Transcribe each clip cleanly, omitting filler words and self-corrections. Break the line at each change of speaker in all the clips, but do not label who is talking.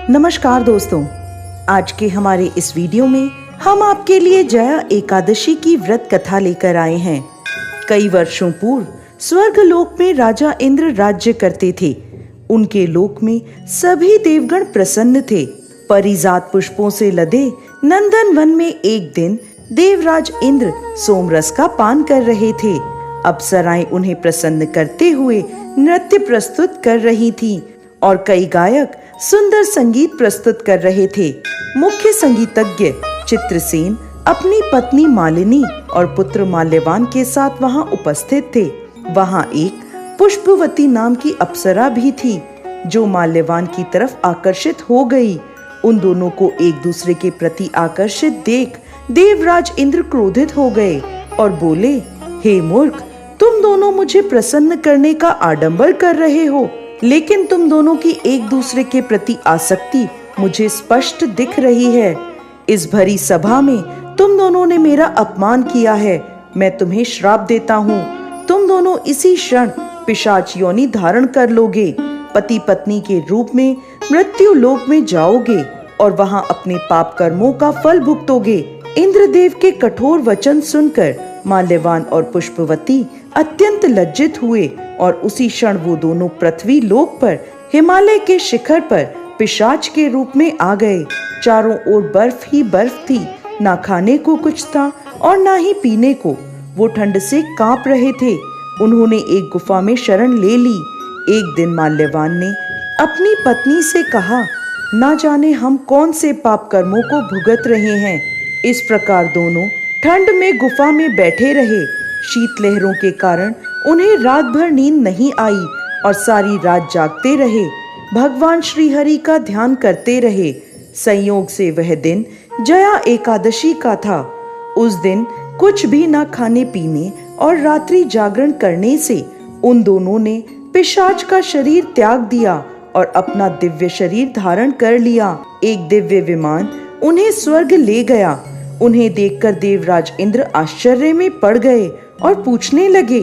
नमस्कार दोस्तों, आज के हमारे इस वीडियो में हम आपके लिए जया एकादशी की व्रत कथा लेकर आए हैं। कई वर्षों पूर्व स्वर्ग लोक में राजा इंद्र राज्य करते थे। उनके लोक में सभी देवगण प्रसन्न थे। परिजात पुष्पों से लदे नंदन वन में एक दिन देवराज इंद्र सोमरस का पान कर रहे थे। अप्सराएं उन्हें प्रसन्न करते हुए नृत्य प्रस्तुत कर रही थीं और कई गायक सुंदर संगीत प्रस्तुत कर रहे थे। मुख्य संगीतज्ञ चित्रसेन अपनी पत्नी मालिनी और पुत्र माल्यवान के साथ वहां उपस्थित थे। वहां एक पुष्पवती नाम की अप्सरा भी थी जो माल्यवान की तरफ आकर्षित हो गई। उन दोनों को एक दूसरे के प्रति आकर्षित देख देवराज इंद्र क्रोधित हो गए और बोले, हे मूर्ख, तुम दोनों मुझे प्रसन्न करने का आडंबर कर रहे हो, लेकिन तुम दोनों की एक दूसरे के प्रति आसक्ति मुझे स्पष्ट दिख रही है। इस भरी सभा में तुम दोनों ने मेरा अपमान किया है। मैं तुम्हें श्राप देता हूँ। तुम दोनों इसी क्षण पिशाच योनि धारण कर लोगे, पति पत्नी के रूप में मृत्यु लोक में जाओगे और वहां अपने पाप कर्मों का फल भुगतोगे। इंद्रदेव के कठोर वचन सुनकर माल्यवान और पुष्पवती अत्यंत लज्जित हुए और उसी क्षण वो दोनों पृथ्वी लोक पर हिमालय के शिखर पर पिशाच के रूप में आ गए। चारों ओर बर्फ ही बर्फ थी, ना खाने को कुछ था और ना ही पीने को। वो ठंड से कांप रहे थे। उन्होंने एक गुफा में शरण ले ली। एक दिन माल्यवान ने अपनी पत्नी से कहा, ना जाने हम कौन से पाप कर्मों को भुगत रहे हैं। इस प्रकार दोनों ठंड में गुफा में बैठे रहे। शीतलहरों के कारण उन्हें रात भर नींद नहीं आई और सारी रात जागते रहे। भगवान श्री हरि का ध्यान करते रहे। संयोग से वह दिन जया एकादशी का था। उस दिन कुछ भी न खाने पीने और रात्रि जागरण करने से उन दोनों ने पिशाच का शरीर त्याग दिया और अपना दिव्य शरीर धारण कर लिया। एक दिव्य विमान उन्हें स्वर्ग ले गया। उन्हें देखकर देवराज इंद्र आश्चर्य में पड़ गए और पूछने लगे,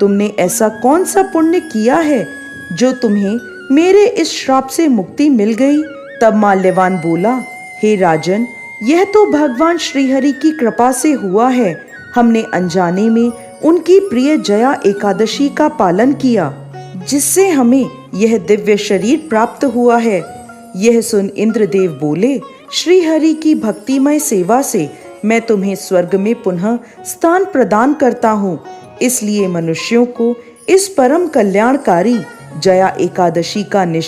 तुमने ऐसा कौन सा पुण्य किया है जो तुम्हें मेरे इस श्राप से मुक्ति मिल गई? तब माल्यवान बोला, हे राजन, यह तो भगवान श्रीहरि की कृपा से हुआ है। हमने अनजाने में उनकी प्रिय जया एकादशी का पालन किया, जिससे हमें यह दिव्य शरीर प्राप्त हुआ है। यह सुन इंद्रदेव बोले, श्रीहरि की भक्तिमय सेवा से मैं तुम्हें स्वर्ग में पुनः स्थान प्रदान करता हूँ। इसलिए मनुष्यों को इस परम कल्याणकारी जया एकादशी का